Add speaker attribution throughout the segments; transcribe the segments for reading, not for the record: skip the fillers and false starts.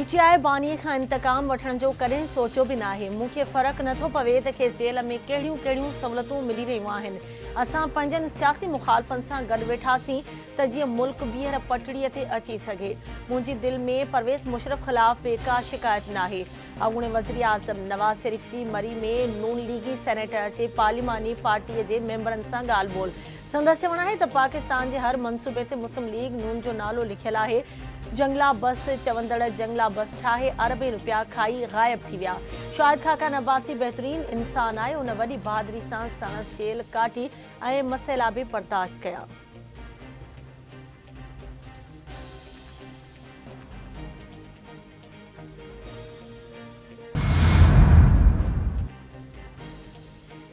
Speaker 1: PTI बानी खां इंतकाम वठण जो कॾहिं सोचियो बि न आहे। मूंखे फ़र्क़ु नथो पवे त खेसि जेल में कहिड़ियूं कहिड़ियूं सहूलियतूं मिली रहियूं आहिनि। असां पंहिंजनि सियासी मुख़ालिफ़नि सां गॾु वेठासीं त जीअं मुल्क ॿीहर पटड़ीअ ते अची सघे। मुंहिंजी दिलि में परवेज़ मुशर्रफ ख़िलाफ़ बेका शिकायत न आहे। अॻूणे वज़ीर आज़म नवाज़ शरीफ़ जी मरी में नून लीगी सेनेटर जे पार्लिमानी पार्टीअ जे मेंबरनि सां ॻाल्हि ॿोल। संदसि चवणु आहे त पाकिस्तान जे हर मनसूबे ते मुस्लिम लीग नून जो नालो लिखियलु आहे। जंगला बस चवंदड़ जंगला बस ठाहे अरबें रुपया खाई गायब थी विया। शाहिद खाकान अब्बासी बहितरीन इंसान आहे। उन वॾी बहादुरी सां संदसि जेल काटी ऐं मसइला बि बर्दाश्त कया।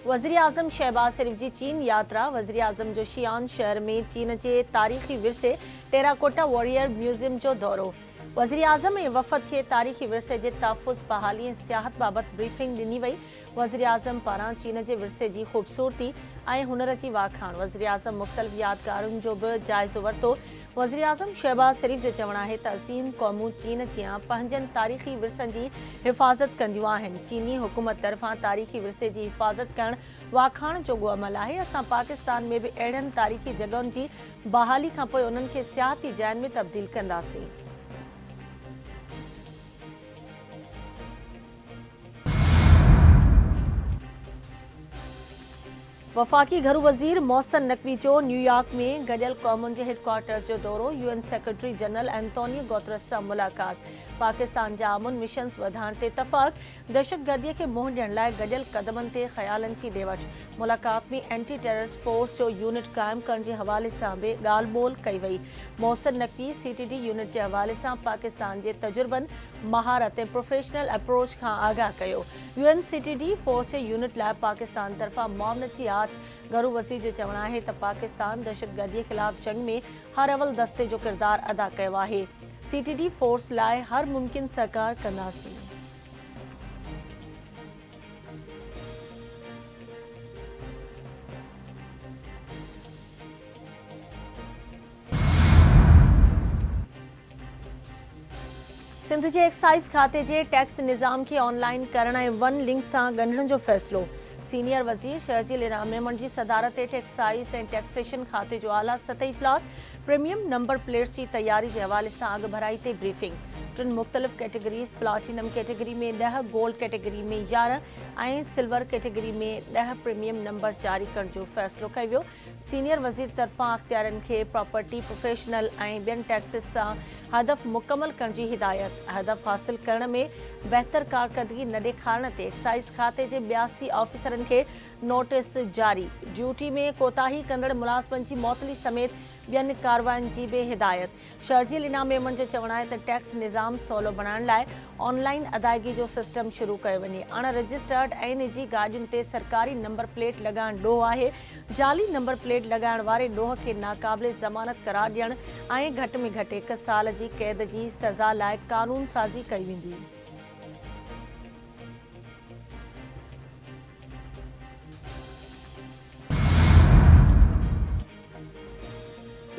Speaker 1: वज़ीर आज़म शहबाज शरीफ़ जी चीन यात्रा। वज़ीर आज़म जो शियान शहर में चीन जे तारीख़ी विरसे टेराकोटा वॉरियर म्यूज़ियम जो दौरो। वज़ीर आज़म ऐं वफ़द खे तारीख़ी विरसे जे तहफ़्फ़ुज़ बहाली ऐं सियाहत बाबति ब्रीफिंग ॾिनी वई। वज़ीर आज़म पारां चीन जे विरसे जी ख़ूबसूरती ऐं हुनर जी वाखाण। वज़ीर आज़म मुख़्तलिफ़ यादगारुनि जो बि जाइज़ो वरितो। वज़ीर आज़म शहबाज शरीफ़ जो चवणु आहे त अज़ीम क़ौमूं चीन जियां पंहिंजनि तारीख़ी विरसनि जी हिफ़ाज़त कंदियूं आहिनि। चीनी हुकूमत तरफ़ां तारीख़ी विरसे जी हिफ़ाज़त करणु वाखाण जोॻो अमल आहे। असां पाकिस्तान में बि अहिड़नि तारीख़ी जॻहियुनि जी बहाली खां पोइ उन्हनि खे सियाहती जैन में तब्दील कंदासीं। वफ़ाक़ी घरू वज़ीर मोहसिन नक़वी जो न्यूयॉर्क में गॾियल क़ौमुनि जे हेडक्वार्टर्स जो दौरो। UN secretary general Antonio Guterres सां मुलाक़ात। पाकिस्तान जा अमुन मिशन्स वधाइण ते इतफ़ाक़। दहशतगर्दीअ खे मुंहुं ॾियण लाइ गॾियल क़दमनि ते ख़यालनि जी ॾे वठि। मुलाक़ात में एंटी टेररिस्ट फोर्स जो यूनिट क़ाइमु करण जे हवाले सां बि ॻाल्हि ॿोल कई वई। मोहसिन नक़वी सीटीडी यूनिट जे हवाले सां पाकिस्तान जे तजुर्बनि, महारत ऐं प्रोफेशनल अप्रोच खां आगाह कयो। यूएन सीटीडी फोर्स जे यूनिट लाइ पाकिस्तान तरफ़ां मुआवनत जी आछ। घरू वज़ीर जो चवणु आहे त पाकिस्तान दहशतगर्दीअ ख़िलाफ़ जंग में हर अवल दस्ते जो किरदारु अदा कयो आहे। सीटीडी फोर्स लाइ हर मुमकिन सहकार कंदासीं। सिंध जे एक्साइज़ खाते जे टैक्स निज़ाम खे ऑनलाइन करण ऐं वन लिंक सां ॻंढण जो फ़ैसिलो। सीनियर वज़ीर शहजील इनाम मेमन जी सदारत हेठि एक्साइज़ ऐं टैक्सेशन खाते जो आला सतही इजलास। प्रीमियम नंबर प्लेट्स जी तयारी जे हवाले सां अॻु भराई ते ब्रीफिंग। टिनि मुख़्तलिफ़ कैटेगरीज़ प्लाटिनम कैटेगरी में 10, गोल्ड कैटेगरी में 11 ऐं सिल्वर कैटेगरी में 10 प्रीमियम नंबर जारी करण जो फ़ैसिलो कयो वियो। सीनियर वज़ीर तरफ़ां अख़्तियारनि खे प्रॉपर्टी प्रोफेशनल ऐं ॿियनि टैक्सिस सां हदफ़ मुकमल करण जी हिदायत। हदफ़ हासिल करण में बहितर कारकर्दगी न ॾेखारण ते एक्साइज़ खाते जे 82 ऑफिसरनि खे नोटिस जारी। ड्यूटी में कोताही कंदड़ मुलाज़िमनि जी मुअतली समेत ॿियनि कार्रवाइनि जी बि हिदायत। शहजील इनाम मेमन जो चवणु आहे त टैक्स निज़ाम सवलो बणाइण लाइ ऑनलाइन अदायगी जो सिस्टम शुरू कयो वञे। अण रजिस्टर्ड ऐं निजी गाॾियुनि ते सरकारी नंबर प्लेट लॻाइण ॾोह आहे। जाली नंबर प्लेट लॻाइण वारे ॾोह खे नाक़ाबिले ज़मानत करार ॾियण ऐं घटि में घटि 1 साल जी क़ैद जी सज़ा लाइ क़ानून साज़ी कई वेंदी।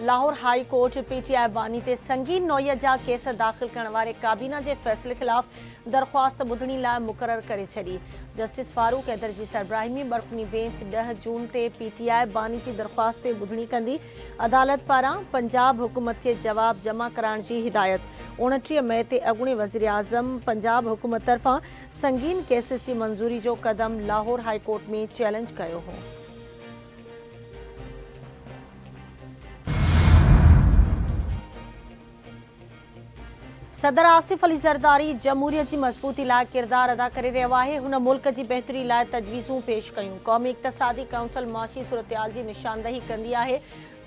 Speaker 1: लाहौर हाई कोर्ट पीटीआई बानी ते संगीन नौयत जा केस दाख़िल करण वारे काबीना जे फ़ैसिले ख़िलाफ़ दरख़्वास्त ॿुधणी लाइ मुक़ररु करे छॾी। जस्टिस फारूक हैदर जी सरबराही बरक़नी बेंच 10 जून ते पीटीआई बानी जी दरख़्वास्त ते ॿुधणी कंदी। अदालत पारां पंजाब हुकूमत खे जवाब जमा कराइण जी हिदायत। 29 मई ते अॻूणे वज़ीर आज़म पंजाब हुकूमत तरफ़ां संगीन केसिस जी मंज़ूरी जो क़दम लाहौर हाई कोर्ट में चैलेंज कयो हो। सदर आसिफ अली ज़रदारी जमहूरियत जी मज़बूती लाइ किरदारु अदा करे रहियो आहे। हुन मुल्क जी बहितरी लाइ तजवीज़ूं पेश कयूं। क़ौमी इक़्तिसादी काउंसिल माशी सूरतहाल जी निशानदही कंदी आहे।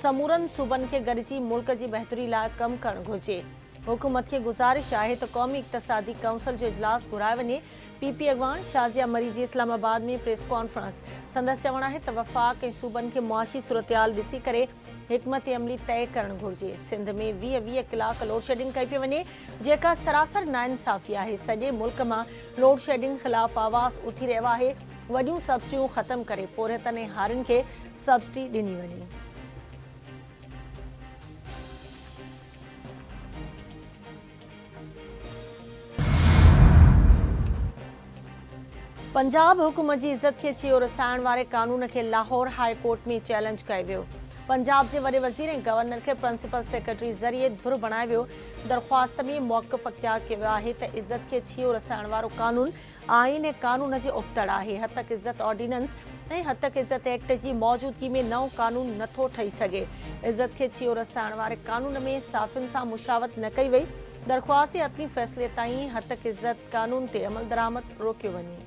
Speaker 1: समूरनि सूबनि खे गॾिजी मुल्क जी बहितरी लाइ कमु करणु घुरिजे। हुकूमत खे गुज़ारिश आहे त क़ौमी इक़्तिसादी काउंसिल जो इजलास घुराए वञे। पीपी अॻवान शाज़िया मरीज़ इस्लामाबाद में प्रेस कॉन्फ्रेंस। संदसि चवणु आहे त वफ़ाक़ ऐं सूबनि खे मुआशी सूरतहाल ॾिसी करे हिकमत अमली तय करणु घुरिजे। सिंध में 20-20 कलाक लोड शेडिंग कई पई वञे, जेका सरासर नाइंसाफ़ी आहे। सॼे मुल्क मां लोड शेडिंग ख़िलाफ़ आवाज़ उथी रहियो आहे। वॾियूं सब्सिडियूं ख़तमु करे पोरियतनि ऐं हारियुनि खे सब्सिडी ॾिनी वञे। पंजाब हुकूमत की इज्जत के छियो रसाइण वाले कानून के लाहौर हाई कोर्ट में चैलेंज कयो वियो। पंजाब के वडे वज़ीर ऐं गवर्नर के प्रिंसिपल सेक्रेटरी ज़रिए धुर बणायो वियो। दरख्वास्त में मौक़िफ़ अख्तियार कयो आहे त इज्जत के छियो रसाइण वारो कानून आईन ऐं कानून जे उबतड़ आहे। हद तक इज्जत ऑर्डिनेंस ऐं हद तक इज्जत एक्ट की मौजूदगी में नओं कानून नथो ठही सघे। इज्जत के छियो रसाइण वारे कानून में साफ़िन सां मुशावत न कई वई। दरख्वास्त जे हतमी फ़ैसिले ताईं हद तक इज्जत कानून ते अमल दरामद रोकियो वञे।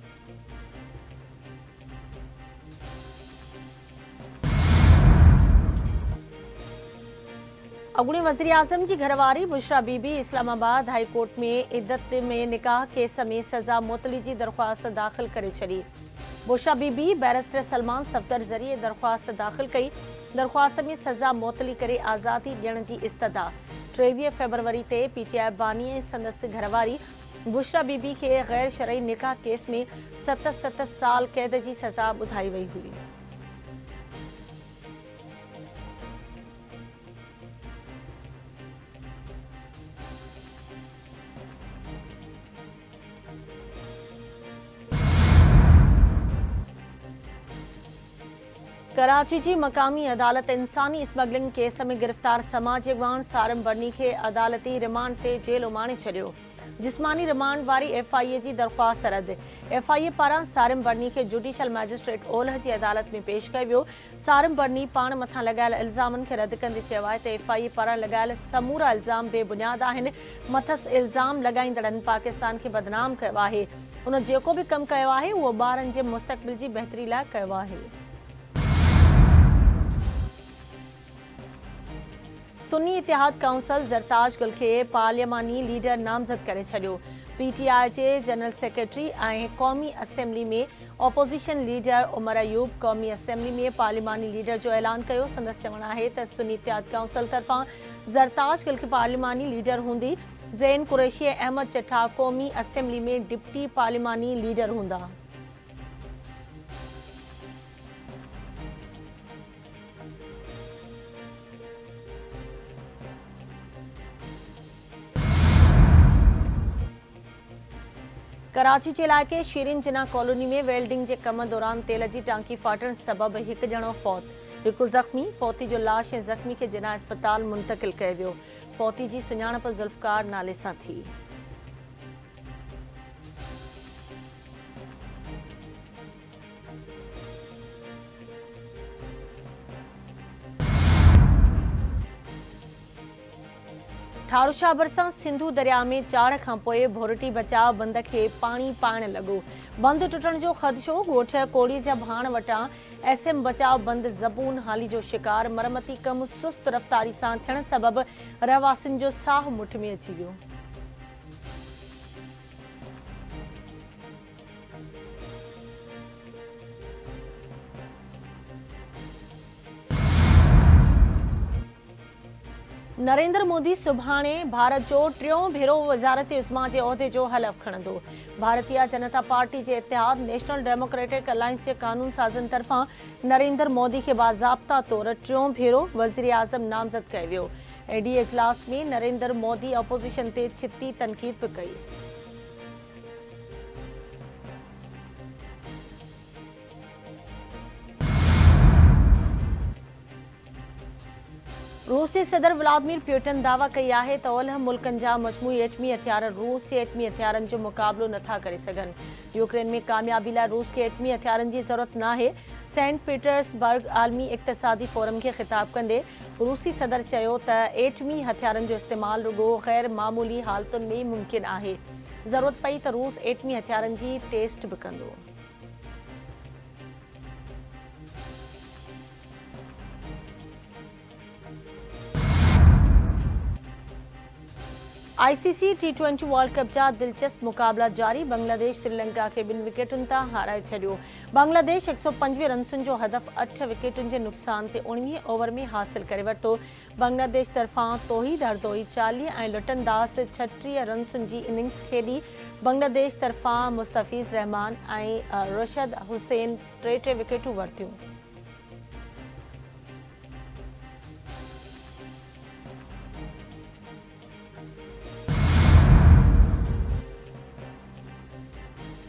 Speaker 1: अॻूणी वज़ीर आज़म की घरवारी बुशरा बीबी इस्लामाबाद हाई कोर्ट में इद्दत में निकाह केस में सज़ा मुअतली की दरख्वास्त दाख़िल करे छॾी। बुशरा बीबी बैरिस्टर सलमान सफ़दर ज़रिए दरख्वास्त दाख़िल कई। दरख्वास्त में सज़ा मुअतली करे आज़ादी ॾियण की इस्तदा। 23 फरवरी ते PTI बानी ऐं संदसि घरवारी बुशरा बीबी के गैर शरई निकाह केस में 7 साल कैद की सज़ा ॿुधाई वई हुई। कराची की मकामी अदालत इंसानी स्मगलिंग केस में गिरफ्तार समाजी अगवान सारम बर्नी के अदालती रिमांड ते जेल उमाणे छॾियो। जिस्मानी रिमांड वारी FIA की दरख्वास्त रद्द। FIA पारां सारम बर्नी के जुडिशल मैजिस्ट्रेट ओलह की अदालत में पेश कयो वियो। सारम बर्नी पाण मथां लगायल इल्ज़ामन के रद्द कंदे चयो आहे त FIA पारां लगायल समूरा इल्ज़ाम बेबुनियाद आहिनि। मथस इल्ज़ाम लगाईंदड़नि पाकिस्तान के बदनाम कयो आहे। उन जेको भी कम कयो आहे उहो ॿारनि जे मुस्तक़बिल जी बहितरी लाइ कयो आहे। सुन्नी इतिहाद काउंसिल ज़रताज गुल के पार्लियामानी लीडर नामज़द करे छॾियो। PTI के जनरल सेक्रेटरी ऐं क़ौमी असेंबली में ऑपोजिशन लीडर उमर अयूब क़ौमी असेंबली में पार्लियामानी लीडर जो ऐलान कयो। संदसि चवणु आहे त सुन्नी इतिहाद काउंसिल तरफ़ां ज़रताज गुल के पार्लियामानी लीडर हूंदी। ज़ैन कुरैशी ऐं अहमद चट्टा क़ौमी असेंबली में डिप्टी पार्लियामानी लीडर हूंदा। कराची के इलाके शीरिन जिना कॉलोनी में वेल्डिंग के कम दौरान तेल की टांकी फाटण सबब एक जणो फौत। एक जख्मी फौती जो लाश ऐं जख्मी के जिना अस्पताल मुंतकिल कयो वियो। फौती की सुञाणप ज़ुल्फ़कार नाले सां थी। ठारूशाह भरिसां सिंधु दरिया में चाड़ खां पोइ भोरटी बचाव बंद के पानी पाइण लॻो। बंद टुटण जो ख़दशो ॻोठ कोड़ी जा भाण वटां SM बचाव बंद ज़बून हाली जो शिकार। मरमती कम सुस्त रफ़्तारी सां थियण सबब रहवासियुनि जो साह मुठ में अची वियो। नरेंद्र मोदी सुभाणे भारत जो टियों भेरो वज़ारत उज़्मा के उहिदे जो हलफ़ खणंदो। भारतीय जनता पार्टी के इतिहाद नेशनल डेमोक्रेटिक अलायंस के कानून साज़न तरफां नरेंद्र मोदी के बाज़ाब्ता तौर टियों भेरो वज़ीर आज़म नामज़द कयो वियो। AD इजलास में नरेंद्र मोदी अपोजिशन ते छिती तनक़ीद भी कई। रूसी सदर व्लादिमीर पुतिन दावा कई आहे त ओलह मुल्कनि जा मजमूई एटमी हथियार रूस जे एटमी हथियारनि जो मुक़ाबिलो नथा करे सघनि। यूक्रेन में कामयाबी लाइ रूस खे एटमी हथियारनि जी ज़रूरत नाहे। सेंट पीटर्सबर्ग आलमी इक़्तिसादी फोरम खे ख़िताब कंदे रूसी सदर चयो त एटमी हथियारनि जो इस्तेमालु रुॻो ग़ैर मामूली हालतुनि में मुमकिन आहे। ज़रूरत पई त रूस एटमी हथियारनि जी टेस्ट बि कंदो। ICC T20 वर्ल्ड कप जा दिलचस्प मुकाबला जारी। बांग्लादेश श्रीलंका के 2 विकेटुनि तां हाराए छॾियो। बांग्लादेश 125 रन्सुनि जो हदफ़ 8 विकेटुनि जे नुक़सान ते 19 ओवर में हासिल करे वरितो। बांग्लादेश तरफ़ां तौहीद हरदोई 40 ऐं लुटनदास 36 रन्सुनि जी इनिंग्स खेॾी। बांग्लादेश तरफ़ां मुस्तफ़ीज़ रहमान ऐं रशद हुसैन टे विकेटूं वरितियूं।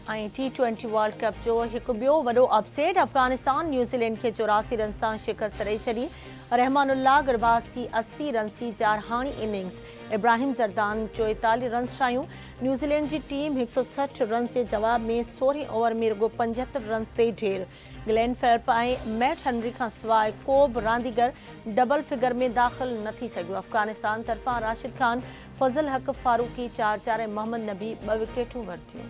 Speaker 1: T20 वर्ल्ड कप जो एक ॿियो वॾो अपसेट अफगानिस्तान न्यूज़ीलैंड के 84 रन सां शिकस्त ॾेई छॾी। रहमानुल्लाह गुरबाज़ की 80 रन जी ॼारहाणी इनिंग्स, इब्राहिम ज़रदान 44 रन ठाहियूं। न्यूज़ीलैंड की टीम 160 रन के जवाब में 16 ओवर में रुगो 75 रन ते ढेर। ग्लेन फेल्प ऐं मैट हेनरी का सवाइ को बि रांदीगर डबल फिगर में दाख़िल न थी सघियो। अफगानिस्तान तरफ़ां राशिद खान, फज़ल हक फारूकी 4-4 ऐं मोहम्मद नबी 2 विकेटूं वरितियूं।